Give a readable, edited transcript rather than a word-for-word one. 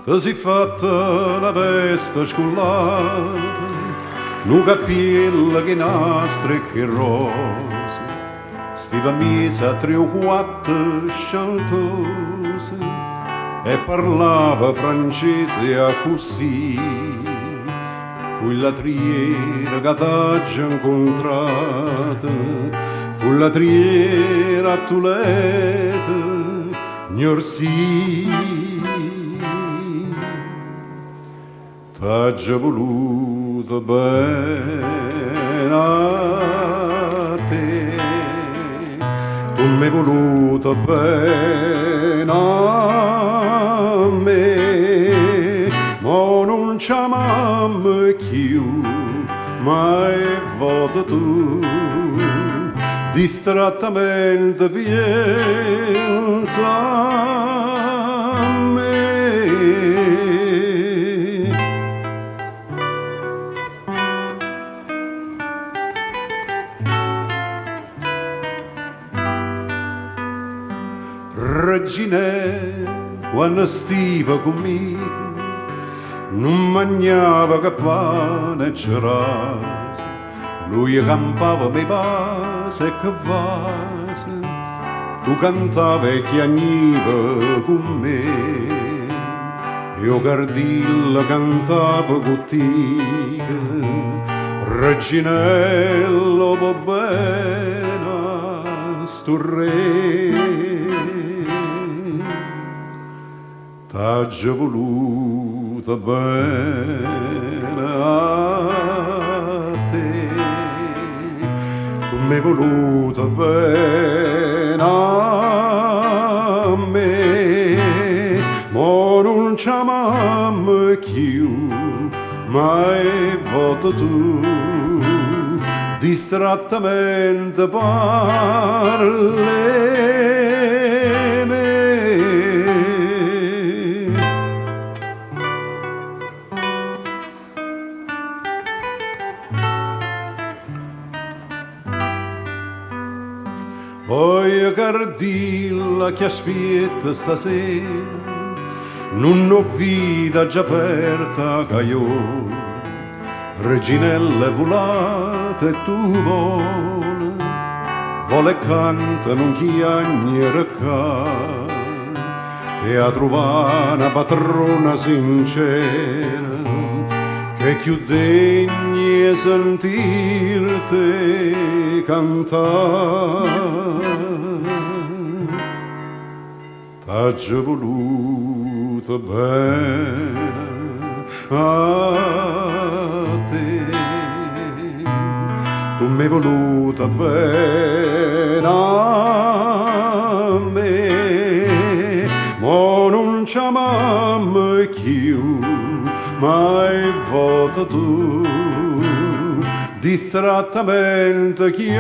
ti si fatta la veste scullata, nu capello che nastro e che rosa, stiva messa a 3 o 4 chantose e parlava francese a così. Fu la triera che t'ha incontrata, fu la triera a Tulete, gnorsi. T'ha già voluto bene a te, tu m'hai voluto bene a me, ma non ci amiamo più, mai voto tu, distrattamente pensa a me. Regine, quando stiva conmigo, non mangiava che pane e cerase, lui campava me vase e che vase, tu cantavi e chiagniva con me, io cardilla cantava con te, reginello va bene sto re. T'ha già voluta bene a te, tu m'hai voluta bene a me, ma non ci amiamo più, mai voto tu, distrattamente parli. Oi cardilla che aspetta stasera, non ho vita già aperta che io, reginelle volate e tu vole canta non chiagnere ca, e a trovare una patrona sincera, che più degni sentirti cantare. T'ha già voluto bene a te, tu m'hai voluta bene a me, ma non ci amiamo più, mai voto tu, distrattamente chiama